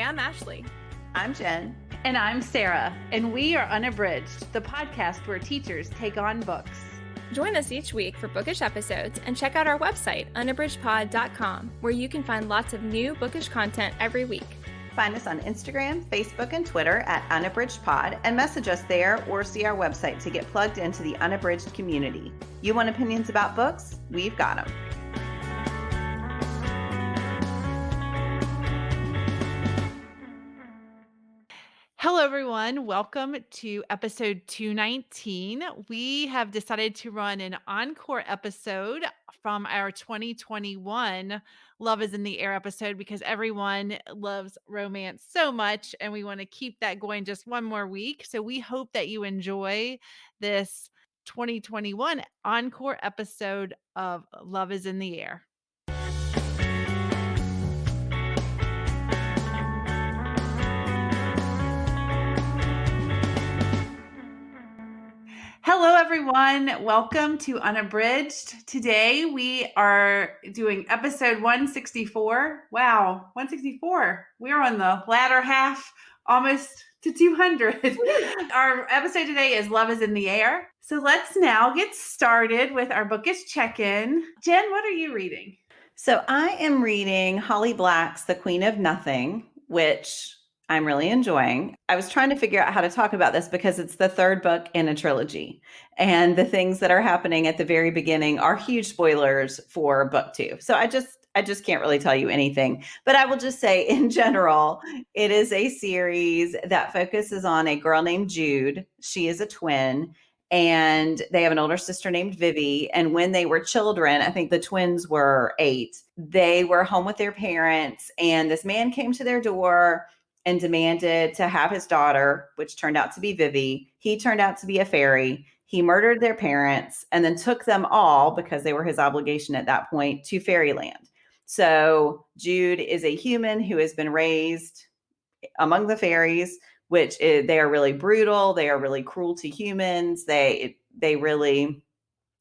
Hi, I'm Ashley. I'm Jen. And I'm Sarah. And we are Unabridged, the podcast where teachers take on books. Join us each week for bookish episodes and check out our website, unabridgedpod.com, where you can find lots of new bookish content every week. Find us on Instagram, Facebook, and Twitter at unabridgedpod and message us there or see our website to get plugged into the Unabridged community. You want opinions about books? We've got them. Hello, everyone. Welcome to episode 219. We have decided to run an encore episode from our 2021 Love is in the Air episode because everyone loves romance so much and we want to keep that going just one more week. So we hope that you enjoy this 2021 encore episode of Love is in the Air. Hello, everyone. Welcome to Unabridged. Today we are doing episode 164. Wow, 164. We are on the latter half, almost to 200. Our episode today is Love is in the Air. So let's now get started with our bookish check-in. Jen, what are you reading? So I am reading Holly Black's The Queen of Nothing, which I'm really enjoying. I was trying to figure out how to talk about this because it's the third book in a trilogy. And the things that are happening at the very beginning are huge spoilers for book 2. So I just can't really tell you anything. But I will just say in general, it is a series that focuses on a girl named Jude. She is a twin. And they have an older sister named Vivi. And when they were children, I think the twins were 8, they were home with their parents. And this man came to their door and demanded to have his daughter, which turned out to be Vivi. He turned out to be a fairy. He murdered their parents and then took them all, because they were his obligation at that point, to fairyland. So Jude is a human who has been raised among the fairies, they are really brutal. They are really cruel to humans. They really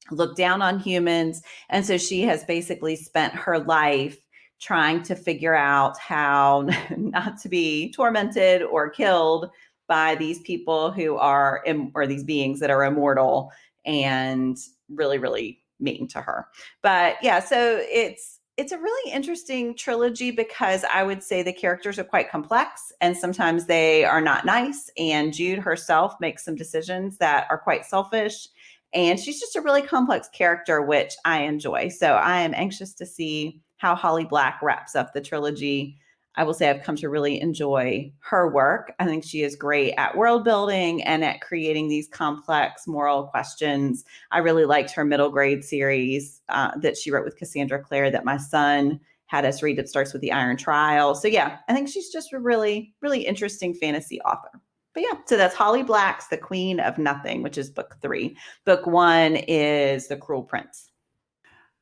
look down on humans. And so she has basically spent her life trying to figure out how not to be tormented or killed by these people who are, or these beings that are immortal and really, really mean to her. But yeah, so it's a really interesting trilogy because I would say the characters are quite complex and sometimes they are not nice. And Jude herself makes some decisions that are quite selfish. And she's just a really complex character, which I enjoy. So I am anxious to see how Holly Black wraps up the trilogy. I will say I've come to really enjoy her work. I think she is great at world building and at creating these complex moral questions. I really liked her middle grade series that she wrote with Cassandra Clare that my son had us read. It starts with the Iron Trial. So yeah, I think she's just a really, really interesting fantasy author. But yeah, so that's Holly Black's The Queen of Nothing, which is book 3. Book 1 is The Cruel Prince.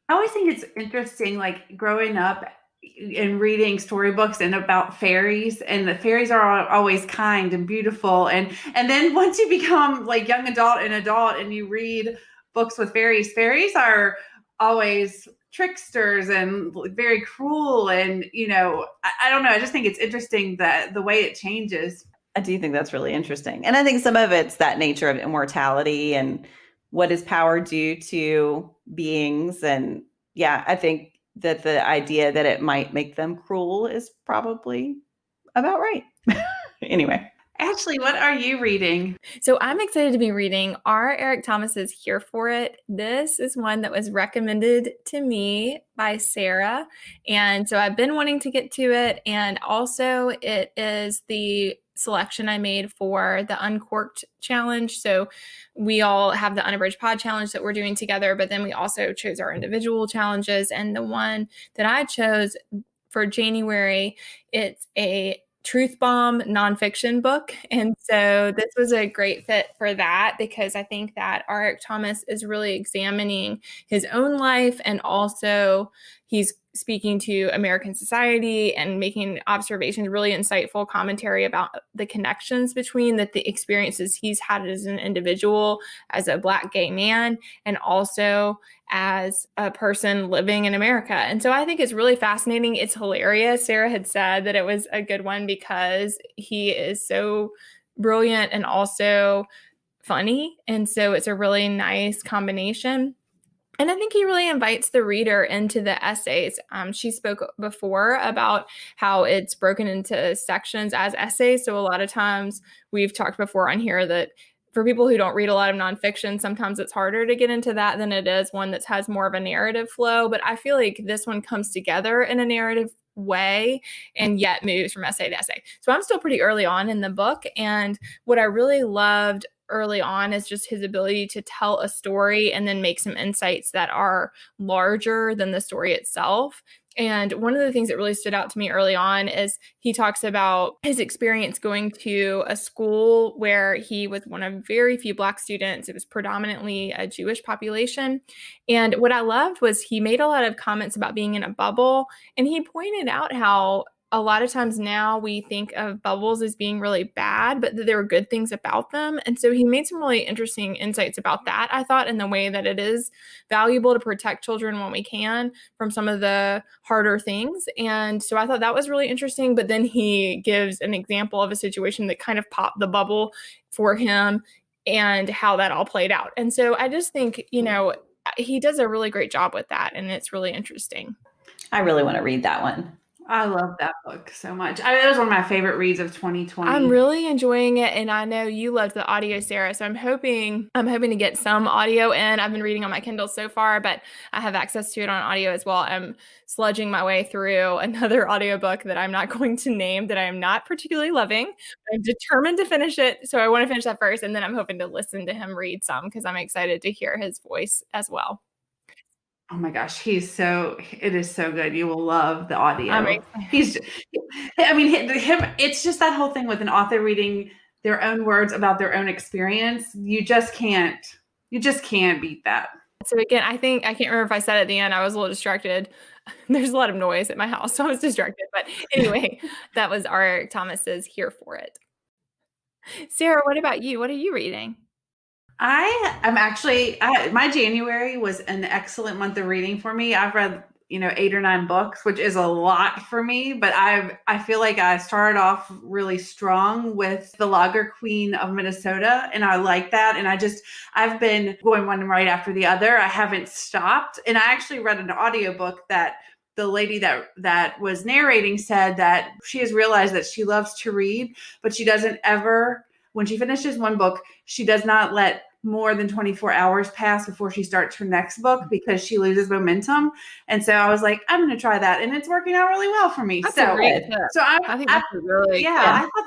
I always think it's interesting, like growing up and reading storybooks and about fairies, and the fairies are always kind and beautiful. And then once you become like young adult and you read books with fairies are always tricksters and very cruel. And, I don't know. I just think it's interesting that the way it changes. I do think that's really interesting. And I think some of it's that nature of immortality and what is power due to beings. And yeah, I think that the idea that it might make them cruel is probably about right. Anyway. Ashley, what are you reading? So I'm excited to be reading R. Eric Thomas's Here for It. This is one that was recommended to me by Sarah. And so I've been wanting to get to it. And also it is the selection I made for the Uncorked challenge. So we all have the Unabridged Pod challenge that we're doing together, but then we also chose our individual challenges. And the one that I chose for January, it's a truth bomb nonfiction book. And so this was a great fit for that because I think that Eric Thomas is really examining his own life, and also he's speaking to American society and making observations, really insightful commentary about the connections between the experiences he's had as an individual, as a Black gay man, and also as a person living in America. And so I think it's really fascinating. It's hilarious. Sarah had said that it was a good one because he is so brilliant and also funny. And so it's a really nice combination. And I think he really invites the reader into the essays. She spoke before about how it's broken into sections as essays. So a lot of times we've talked before on here that for people who don't read a lot of nonfiction, sometimes it's harder to get into that than it is one that has more of a narrative flow. But I feel like this one comes together in a narrative way and yet moves from essay to essay. So I'm still pretty early on in the book. And what I really loved early on is just his ability to tell a story and then make some insights that are larger than the story itself. And one of the things that really stood out to me early on is he talks about his experience going to a school where he was one of very few Black students. It was predominantly a Jewish population. And what I loved was he made a lot of comments about being in a bubble. And he pointed out how a lot of times now we think of bubbles as being really bad, but that there are good things about them. And so he made some really interesting insights about that, I thought, in the way that it is valuable to protect children when we can from some of the harder things. And so I thought that was really interesting. But then he gives an example of a situation that kind of popped the bubble for him and how that all played out. And so I just think, he does a really great job with that. And it's really interesting. I really want to read that one. I love that book so much. That was one of my favorite reads of 2020. I'm really enjoying it, and I know you loved the audio, Sarah. So I'm hoping to get some audio in. I've been reading on my Kindle so far, but I have access to it on audio as well. I'm sludging my way through another audiobook that I'm not going to name that I am not particularly loving. I'm determined to finish it, so I want to finish that first, and then I'm hoping to listen to him read some because I'm excited to hear his voice as well. Oh my gosh, it is so good. You will love the audio. It's just that whole thing with an author reading their own words about their own experience. You just can't beat that. So again, I can't remember if I said at the end, I was a little distracted. There's a lot of noise at my house, so I was distracted. But anyway, that was Eric Thomas's Here for It. Sarah, what about you? What are you reading? My January was an excellent month of reading for me. I've read, 8 or 9 books, which is a lot for me, but I feel like I started off really strong with The Lager Queen of Minnesota, and I like that. And I've been going one right after the other. I haven't stopped. And I actually read an audiobook that the lady that was narrating said that she has realized that she loves to read, but she doesn't ever, when she finishes one book, she does not let more than 24 hours pass before she starts her next book because she loses momentum. And so I was like, I'm going to try that. And it's working out really well for me. That's a great tip. I think that's a really good I thought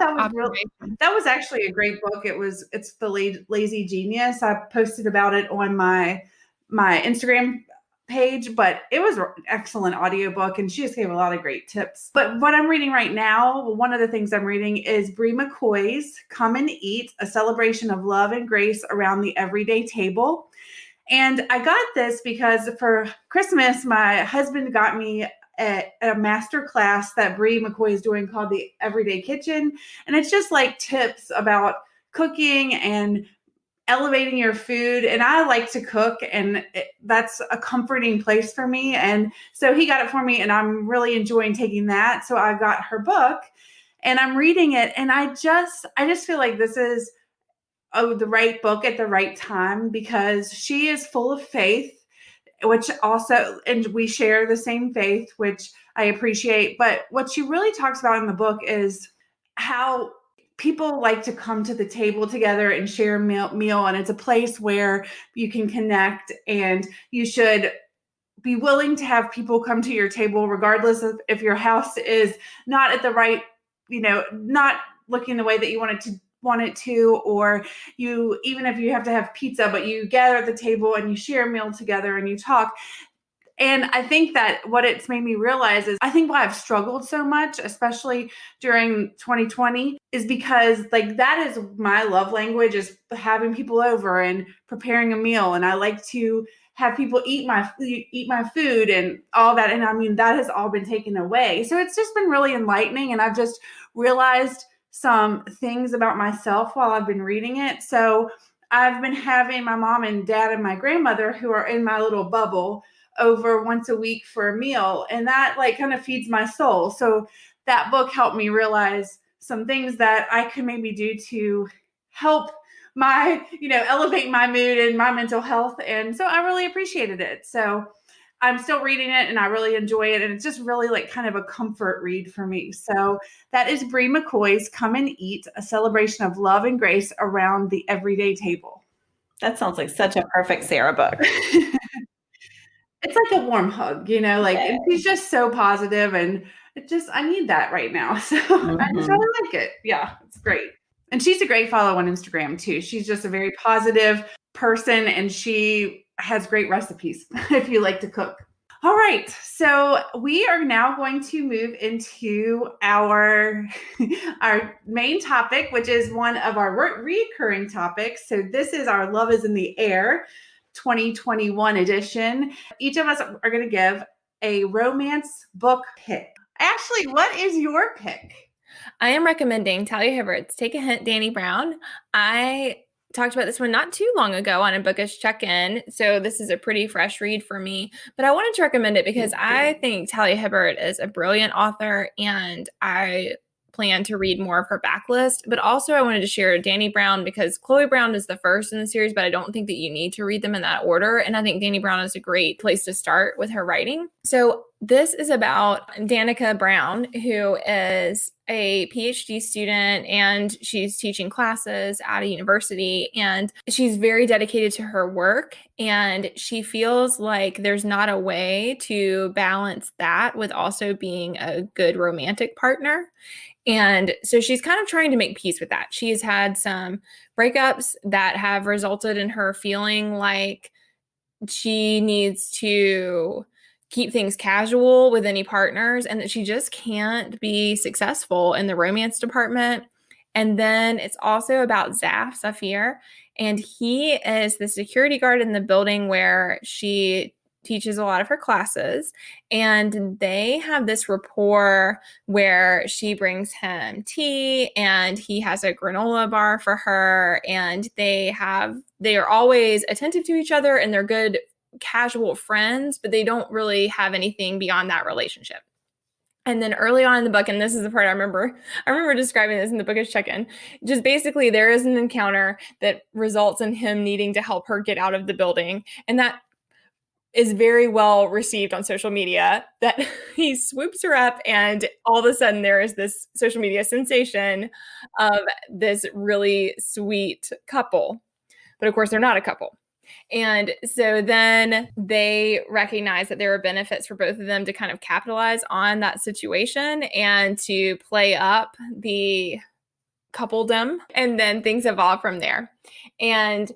that was actually a great book. It's The Lazy Genius. I posted about it on my Instagram page, but it was an excellent audiobook, and she just gave a lot of great tips. But what I'm reading right now, one of the things I'm reading is Brie McCoy's Come and Eat, a celebration of love and grace around the everyday table. And I got this because for Christmas, my husband got me a master class that Brie McCoy is doing called The Everyday Kitchen. And it's just like tips about cooking and elevating your food. And I like to cook, and that's a comforting place for me. And so he got it for me, and I'm really enjoying taking that. So I got her book and I'm reading it. And I just feel like this is the right book at the right time, because she is full of faith, and we share the same faith, which I appreciate. But what she really talks about in the book is how people like to come to the table together and share a meal, and it's a place where you can connect, and you should be willing to have people come to your table regardless of if your house is not at the right, not looking the way that you want it to, or even if you have to have pizza, but you gather at the table and you share a meal together and you talk. And I think that what it's made me realize is, I think why I've struggled so much, especially during 2020, is because that is my love language, is having people over and preparing a meal. And I like to have people eat my food and all that. And I mean, that has all been taken away. So it's just been really enlightening. And I've just realized some things about myself while I've been reading it. So I've been having my mom and dad and my grandmother, who are in my little bubble, over once a week for a meal. And that like kind of feeds my soul. So that book helped me realize some things that I could maybe do to help my, elevate my mood and my mental health. And so I really appreciated it. So I'm still reading it and I really enjoy it. And it's just really like kind of a comfort read for me. So that is Bree McCoy's Come and Eat, a celebration of love and grace around the everyday table. That sounds like such a perfect Sarah book. It's like a warm hug, and she's just so positive, and I need that right now. So I just really like it. Yeah, it's great. And she's a great follow on Instagram too. She's just a very positive person, and she has great recipes if you like to cook. All right, so we are now going to move into our main topic, which is one of our recurring topics. So this is our Love is in the Air 2021 edition. Each of us are going to give a romance book pick. Ashley, what is your pick? I am recommending Talia Hibbert's Take a Hint, Dani Brown. I talked about this one not too long ago on a bookish check-in, so this is a pretty fresh read for me. But I wanted to recommend it because I think Talia Hibbert is a brilliant author, and I plan to read more of her backlist. But also I wanted to share Dani Brown because Chloe Brown is the first in the series, but I don't think that you need to read them in that order. And I think Dani Brown is a great place to start with her writing. So this is about Danica Brown, who is a PhD student, and she's teaching classes at a university, and she's very dedicated to her work, and she feels like there's not a way to balance that with also being a good romantic partner. And so she's kind of trying to make peace with that. She's had some breakups that have resulted in her feeling like she needs to keep things casual with any partners, and that she just can't be successful in the romance department. And then it's also about Zaf Safir, and he is the security guard in the building where she teaches a lot of her classes, and they have this rapport where she brings him tea and he has a granola bar for her, and they are always attentive to each other, and they're good casual friends, but they don't really have anything beyond that relationship. And then early on in the book, and this is the part I remember describing this in the bookish check-in, just basically there is an encounter that results in him needing to help her get out of the building. And that is very well received on social media, that he swoops her up, and all of a sudden there is this social media sensation of this really sweet couple. But of course, they're not a couple. And so then they recognize that there are benefits for both of them to kind of capitalize on that situation and to play up the coupledom. And then things evolve from there. And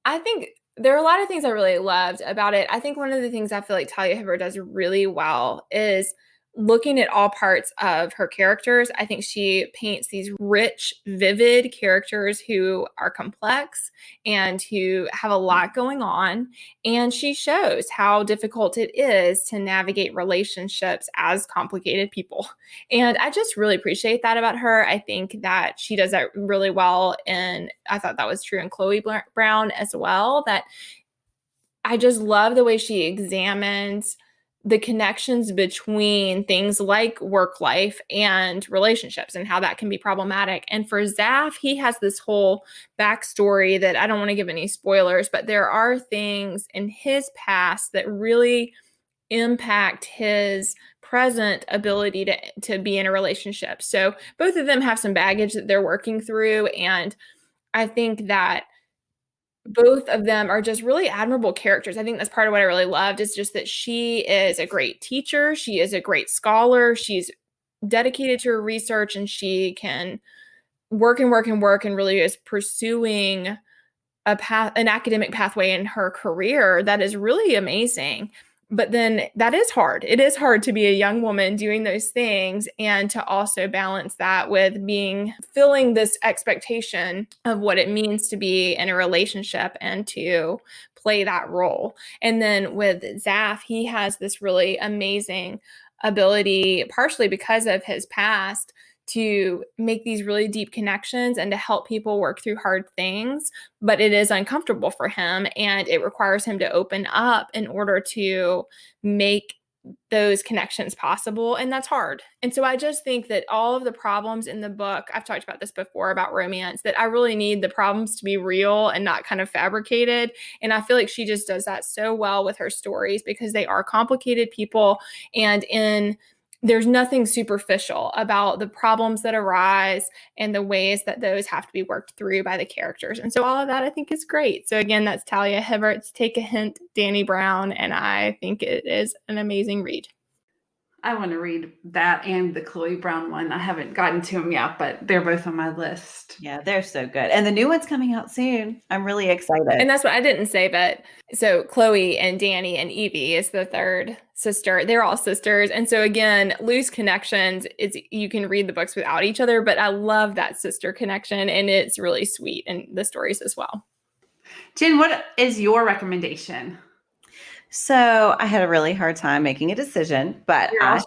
I think there are a lot of things I really loved about it. I think one of the things I feel like Talia Hibbert does really well is looking at all parts of her characters. I think she paints these rich, vivid characters who are complex and who have a lot going on. And she shows how difficult it is to navigate relationships as complicated people. And I just really appreciate that about her. I think that she does that really well. And I thought that was true in Chloe Brown as well, that I just love the way she examines the connections between things like work life and relationships and how that can be problematic. And for Zaf, he has this whole backstory that I don't want to give any spoilers, but there are things in his past that really impact his present ability to be in a relationship. So both of them have some baggage that they're working through. And I think that both of them are just really admirable characters. I think that's part of what I really loved, is just that she is a great teacher. She is a great scholar. She's dedicated to her research, and she can work and work and work, and really is pursuing an academic pathway in her career that is really amazing. But then that is hard. It is hard to be a young woman doing those things, and to also balance that with filling this expectation of what it means to be in a relationship and to play that role. And then with Zaf, he has this really amazing ability, partially because of his past, to make these really deep connections and to help people work through hard things. But it is uncomfortable for him, and it requires him to open up in order to make those connections possible. And that's hard. And so I just think that all of the problems in the book, I've talked about this before about romance, that I really need the problems to be real and not kind of fabricated. And I feel like she just does that so well with her stories, because they are complicated people. And there's nothing superficial about the problems that arise and the ways that those have to be worked through by the characters. And so all of that I think is great. So again, that's Talia Hibbert's Take a Hint, Dani Brown, and I think it is an amazing read. I want to read that and the Chloe Brown one. I haven't gotten to them yet, but they're both on my list. Yeah, they're so good. And the new one's coming out soon. I'm really excited. And that's what I didn't say, but so Chloe and Dani and Evie is the third sister. They're all sisters. And so again, loose connections, you can read the books without each other, but I love that sister connection, and it's really sweet in the stories as well. Jen, what is your recommendation? So I had a really hard time making a decision, but I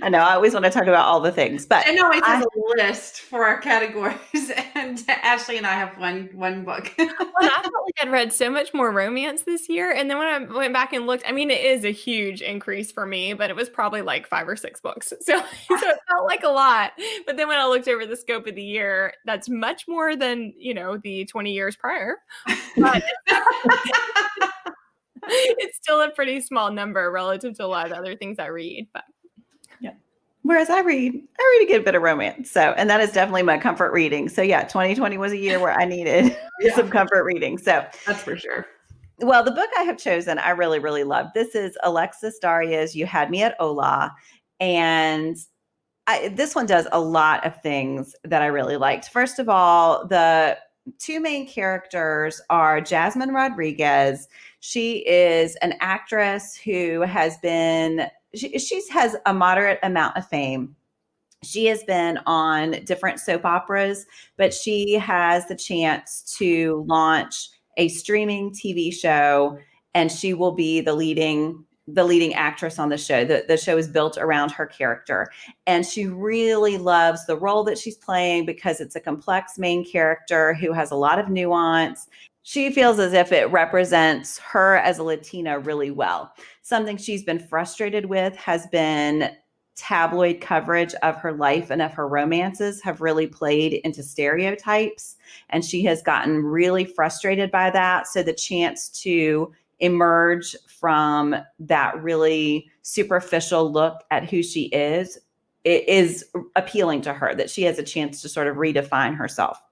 know I always want to talk about all the things, but Jen always has a list for our categories, and Ashley and I have one book. Well, I felt like I'd read so much more romance this year, and then when I went back and looked, I mean, it is a huge increase for me, but it was probably like 5 or 6 books, so it felt like a lot. But then when I looked over the scope of the year, that's much more than the 20 years prior. But it's still a pretty small number relative to a lot of other things I read, but yeah. Whereas I read a good bit of romance. And that is definitely my comfort reading. So yeah, 2020 was a year where I needed some comfort reading. So that's for sure. Well, the book I have chosen, I really, really love. This is Alexis Daria's You Had Me at Hola. And this one does a lot of things that I really liked. First of all, the 2 main characters are Jasmine Rodriguez. She is an actress who has she has a moderate amount of fame. She has been on different soap operas, but she has the chance to launch a streaming TV show, and she will be the leading actress on the show. The show is built around her character, and she really loves the role that she's playing because it's a complex main character who has a lot of nuance. She feels as if it represents her as a Latina really well. Something she's been frustrated with has been tabloid coverage of her life and of her romances have really played into stereotypes, and she has gotten really frustrated by that. So the chance to emerge from that really superficial look at who she is, it is appealing to her, that she has a chance to sort of redefine herself.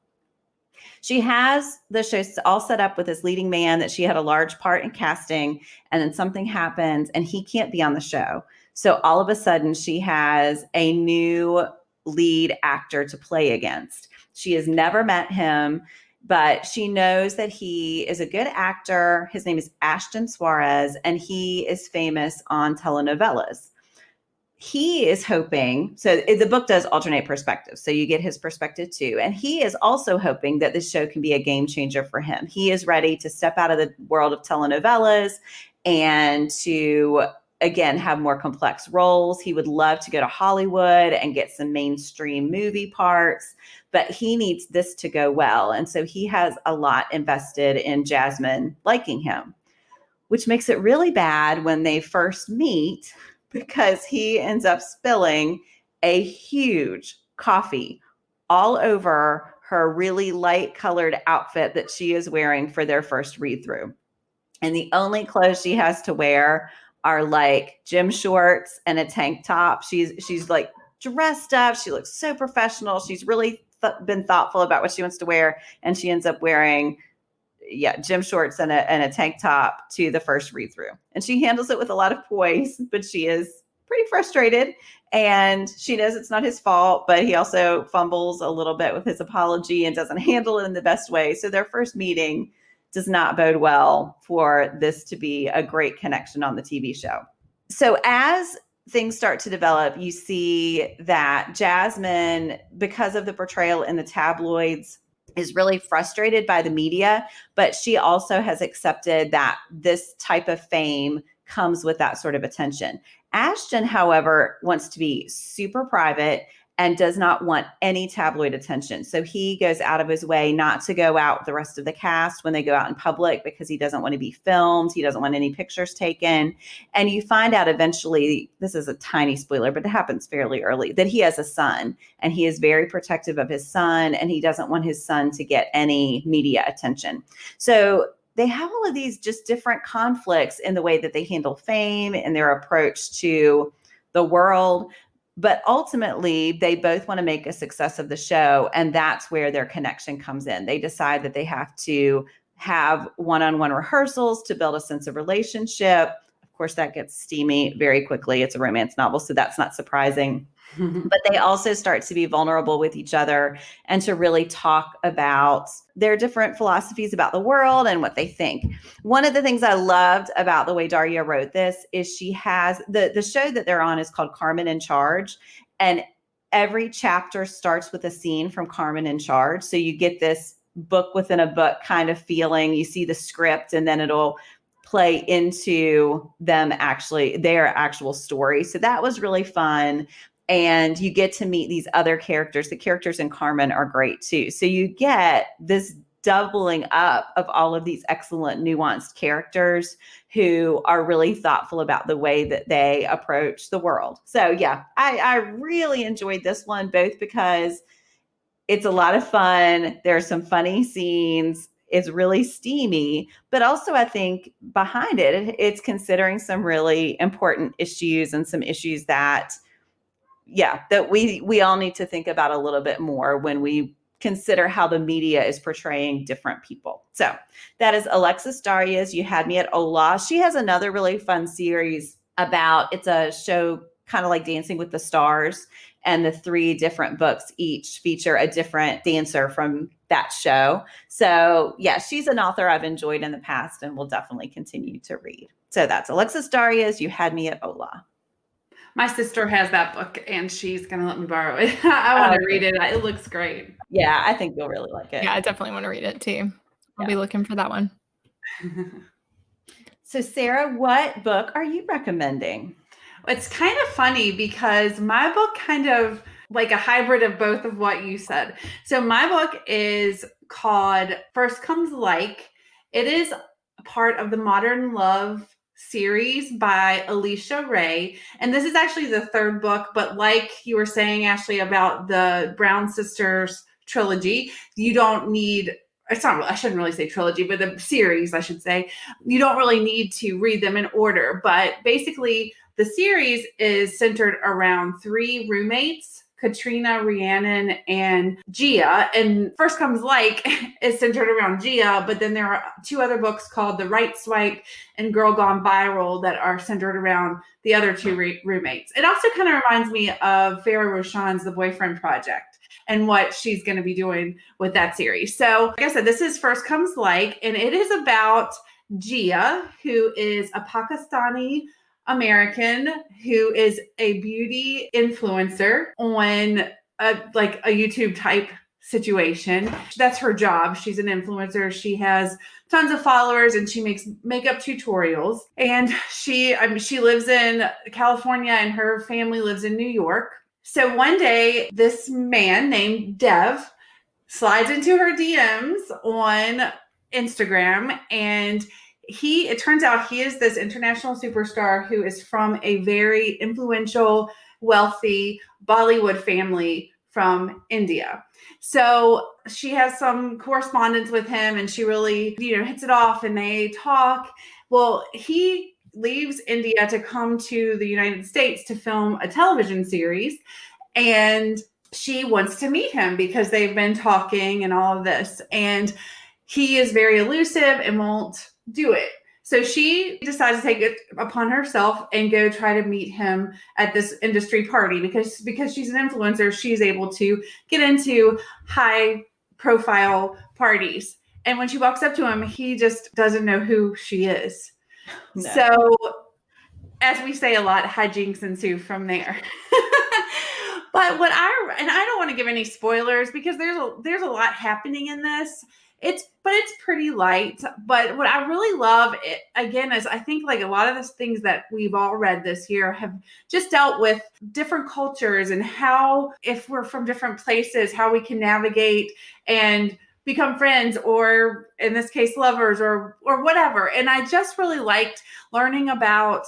She has the show all set up with this leading man that she had a large part in casting, and then something happens and he can't be on the show. So all of a sudden she has a new lead actor to play against. She has never met him, but she knows that he is a good actor. His name is Ashton Suarez, and he is famous on telenovelas. He is hoping, so the book does alternate perspectives, so you get his perspective too. And he is also hoping that this show can be a game changer for him. He is ready to step out of the world of telenovelas and to, again, have more complex roles. He would love to go to Hollywood and get some mainstream movie parts, but he needs this to go well. And so he has a lot invested in Jasmine liking him, which makes it really bad when they first meet, because he ends up spilling a huge coffee all over her really light colored outfit that she is wearing for their first read through. And the only clothes she has to wear are like gym shorts and a tank top. She's like dressed up. She looks so professional. She's really been thoughtful about what she wants to wear. And she ends up wearing gym shorts and a tank top to the first read through. And she handles it with a lot of poise, but she is pretty frustrated, and she knows it's not his fault, but he also fumbles a little bit with his apology and doesn't handle it in the best way. So their first meeting does not bode well for this to be a great connection on the TV show. So as things start to develop, you see that Jasmine, because of the portrayal in the tabloids, is really frustrated by the media, but she also has accepted that this type of fame comes with that sort of attention. Ashton, however, wants to be super private and does not want any tabloid attention. So he goes out of his way not to go out with the rest of the cast when they go out in public because he doesn't want to be filmed. He doesn't want any pictures taken. And you find out eventually, this is a tiny spoiler, but it happens fairly early, that he has a son and he is very protective of his son and he doesn't want his son to get any media attention. So they have all of these just different conflicts in the way that they handle fame and their approach to the world. But ultimately, they both want to make a success of the show. And that's where their connection comes in. They decide that they have to have one-on-one rehearsals to build a sense of relationship. Of course, that gets steamy very quickly. It's a romance novel, so that's not surprising. But they also start to be vulnerable with each other and to really talk about their different philosophies about the world and what they think. One of the things I loved about the way Daria wrote this is she has the show that they're on is called Carmen in Charge. And every chapter starts with a scene from Carmen in Charge. So you get this book within a book kind of feeling. You see the script and then it'll play into their actual story. So that was really fun. And you get to meet these other characters. The characters in Carmen are great too. So you get this doubling up of all of these excellent nuanced characters who are really thoughtful about the way that they approach the world. So yeah, I really enjoyed this one, both because it's a lot of fun. There are some funny scenes. It's really steamy, but also I think behind it, it's considering some really important issues and some issues that we all need to think about a little bit more when we consider how the media is portraying different people. So that is Alexis Daria's You Had Me at Hola. She has another really fun series it's a show kind of like Dancing with the Stars, and the 3 different books each feature a different dancer from that show. So yeah, she's an author I've enjoyed in the past and will definitely continue to read. So that's Alexis Daria's You Had Me at Hola. My sister has that book and she's going to let me borrow it. I want to read it. It looks great. Yeah, I think you'll really like it. Yeah, I definitely want to read it too. I'll be looking for that one. So Sarah, what book are you recommending? It's kind of funny because my book kind of like a hybrid of both of what you said. So my book is called First Comes Like. It is part of the Modern Love series by Alisha Ray. And this is actually the 3rd book, but like you were saying, Ashley, about the Brown Sisters trilogy, you don't need, I shouldn't really say trilogy, but the series, I should say, you don't really need to read them in order. But basically, the series is centered around 3 roommates, Katrina, Rhiannon, and Gia. And First Comes Like is centered around Gia, but then there are 2 other books called The Right Swipe and Girl Gone Viral that are centered around the other 2 roommates. It also kind of reminds me of Farrah Roshan's The Boyfriend Project and what she's going to be doing with that series. So like I said, this is First Comes Like, and it is about Gia, who is a Pakistani American who is a beauty influencer on a YouTube type situation. That's her job. She's an influencer. She has tons of followers and she makes makeup tutorials. And she lives in California and her family lives in New York. So one day, this man named Dev slides into her DMs on Instagram, and it turns out he is this international superstar who is from a very influential, wealthy Bollywood family from India. So she has some correspondence with him and she really, hits it off and they talk. Well, he leaves India to come to the United States to film a television series. And she wants to meet him because they've been talking and all of this. And he is very elusive and won't do it. So she decides to take it upon herself and go try to meet him at this industry party because she's an influencer, she's able to get into high profile parties. And when she walks up to him, he just doesn't know who she is. No. So as we say a lot, hijinks ensue from there. But I don't want to give any spoilers because there's a lot happening in this. It's pretty light. But what I really love again is I think like a lot of the things that we've all read this year have just dealt with different cultures and how, if we're from different places, how we can navigate and become friends, or in this case lovers, or whatever. And I just really liked learning about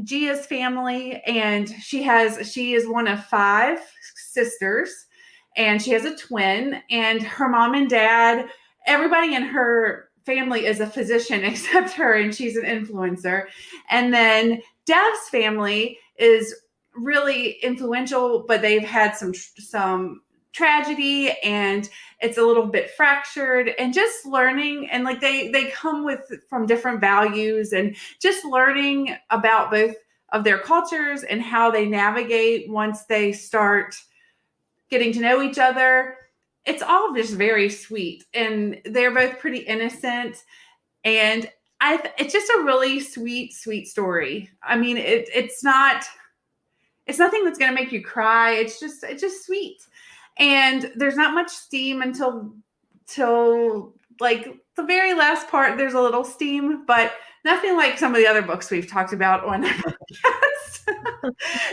Gia's family, and she is one of 5 sisters, and she has a twin, and her mom and dad, everybody in her family is a physician except her, and she's an influencer. And then Dev's family is really influential, but they've had some tragedy, and it's a little bit fractured, and just learning, and like they come from different values, and just learning about both of their cultures and how they navigate once they start getting to know each other. It's all just very sweet, and they're both pretty innocent, and it's just a really sweet story. I mean, it's nothing that's going to make you cry. It's just sweet. And there's not much steam until like the very last part. There's a little steam, but nothing like some of the other books we've talked about on our podcast.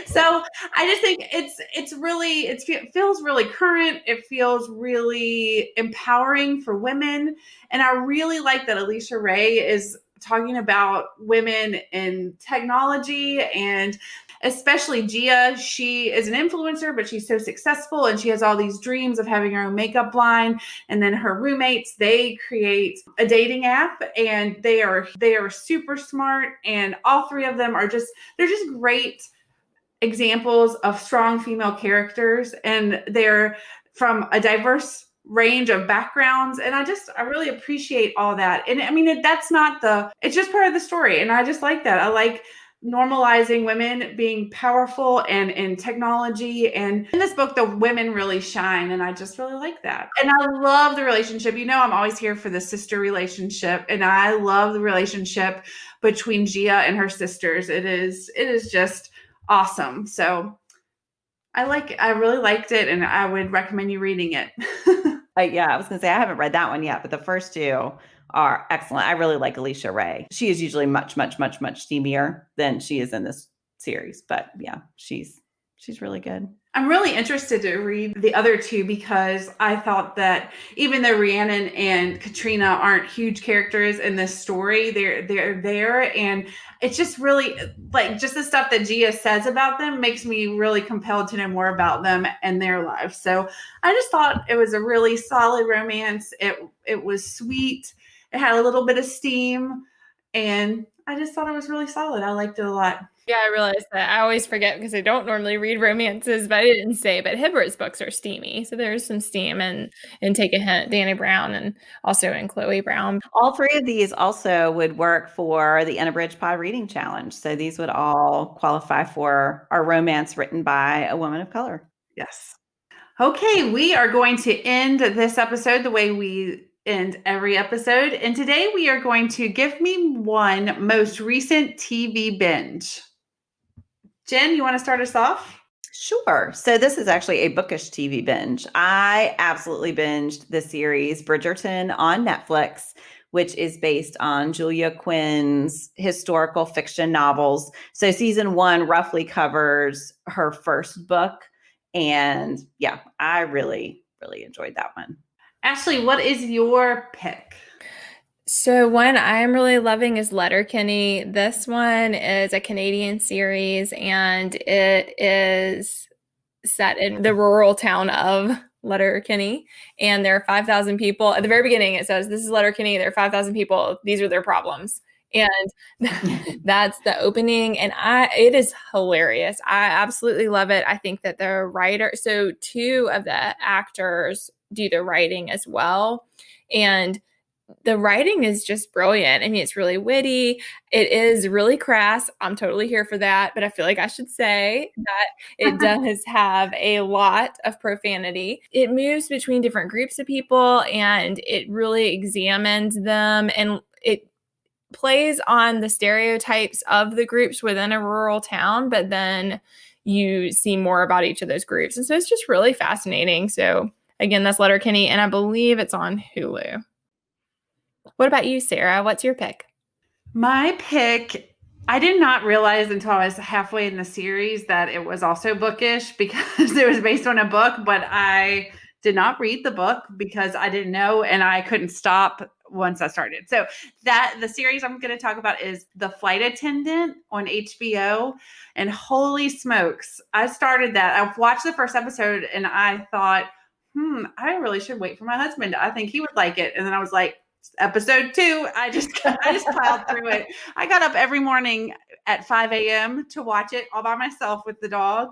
So I just think it feels really current. It feels really empowering for women. And I really like that Alisha Ray is talking about women in technology, and especially Gia. She is an influencer, but she's so successful, and she has all these dreams of having her own makeup line. And then her roommates, they create a dating app, and they are super smart. And all 3 of them they're just great examples of strong female characters, and they're from a diverse range of backgrounds. And I really appreciate all that. And I mean, it's just part of the story. And I just like that. I like normalizing women being powerful and in technology. And in this book, the women really shine. And I just really like that. And I love the relationship. I'm always here for the sister relationship. And I love the relationship between Gia and her sisters. It is just awesome. So I really liked it, and I would recommend you reading it. Yeah, I was going to say, I haven't read that one yet, but the first 2 are excellent. I really like Alisha Ray. She is usually much, much, much, much steamier than she is in this series. But yeah, she's really good. I'm really interested to read the other 2 because I thought that even though Rhiannon and Katrina aren't huge characters in this story, they're there, and it's just really like just the stuff that Gia says about them makes me really compelled to know more about them and their lives. So I just thought it was a really solid romance. It was sweet. It had a little bit of steam, and I just thought it was really solid. I liked it a lot. Yeah, I realized that. I always forget because I don't normally read romances, but I didn't say. But Hibbert's books are steamy, so there's some steam and Take a Hint, Dani Brown, and also in Chloe Brown. All 3 of these also would work for the Unabridged Pod Reading Challenge. So these would all qualify for our romance written by a woman of color. Yes. Okay, we are going to end this episode the way we end every episode. And today we are going to give me one most recent TV binge. Jen, you want to start us off? Sure. So this is actually a bookish TV binge. I absolutely binged the series Bridgerton on Netflix, which is based on Julia Quinn's historical fiction novels. So season 1 roughly covers her first book. And yeah, I really, really enjoyed that one. Ashley, what is your pick? So one I'm really loving is Letterkenny. This one is a Canadian series, and it is set in the rural town of Letterkenny. And there are 5,000 people. At the very beginning, it says, this is Letterkenny. There are 5,000 people. These are their problems. And that's the opening. And it is hilarious. I absolutely love it. I think that the writer, so 2 of the actors do the writing as well. And the writing is just brilliant. I mean, it's really witty. It is really crass. I'm totally here for that. But I feel like I should say that it does have a lot of profanity. It moves between different groups of people, and it really examines them, and it plays on the stereotypes of the groups within a rural town, but then you see more about each of those groups. And so it's just really fascinating. So again, that's Letterkenny, and I believe it's on Hulu. What about you, Sarah? What's your pick? My pick, I did not realize until I was halfway in the series that it was also bookish because it was based on a book, but I did not read the book because I didn't know and I couldn't stop once I started. So the series I'm going to talk about is The Flight Attendant on HBO. And holy smokes, I started that. I watched the first episode and I thought, I really should wait for my husband. I think he would like it. And then I was like, episode 2, I just plowed through it. I got up every morning at 5 a.m. to watch it all by myself with the dog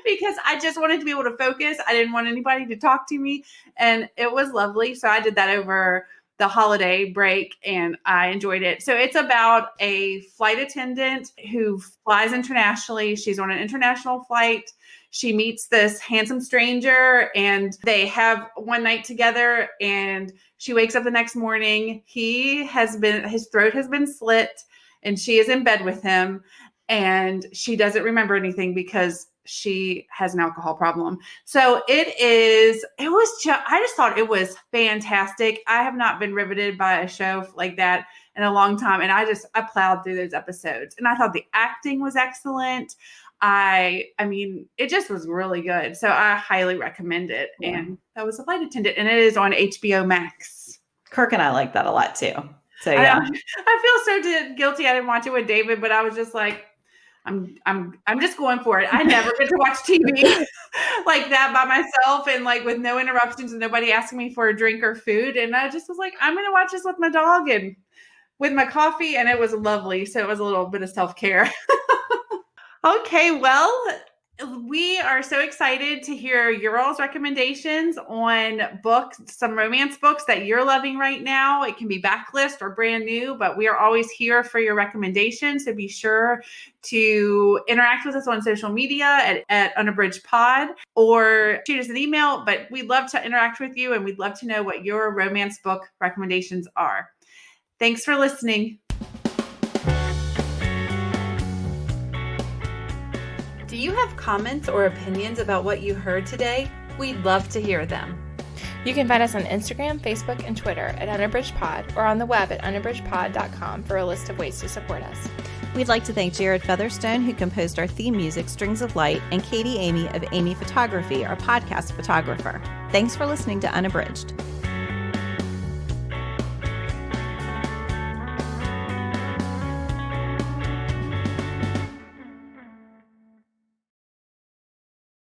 because I just wanted to be able to focus. I didn't want anybody to talk to me, and it was lovely. So I did that over the holiday break and I enjoyed it. So it's about a flight attendant who flies internationally. She's on an international flight. She meets this handsome stranger and they have one night together, and she wakes up the next morning. His throat has been slit and she is in bed with him, and she doesn't remember anything because she has an alcohol problem. So I just thought it was fantastic. I have not been riveted by a show like that in a long time. And I plowed through those episodes and I thought the acting was excellent. I mean, it just was really good. So I highly recommend it. Yeah. And that was The Flight Attendant, and it is on HBO Max. Kirk and I like that a lot too. So yeah. I feel so guilty. I didn't watch it with David, but I was just like, I'm just going for it. I never get to watch TV like that by myself and like with no interruptions and nobody asking me for a drink or food. And I just was like, I'm going to watch this with my dog and with my coffee. And it was lovely. So it was a little bit of self-care. Okay, well, we are so excited to hear your all's recommendations on books, some romance books that you're loving right now. It can be backlist or brand new, but we are always here for your recommendations. So be sure to interact with us on social media at Unabridged Pod, or shoot us an email. But we'd love to interact with you, and we'd love to know what your romance book recommendations are. Thanks for listening. Do you have comments or opinions about what you heard today? We'd love to hear them. You can find us on Instagram, Facebook, and Twitter at Unabridged Pod, or on the web at unabridgedpod.com for a list of ways to support us. We'd like to thank Jared Featherstone, who composed our theme music, Strings of Light, and Katie Amy of Amy Photography, our podcast photographer. Thanks for listening to Unabridged.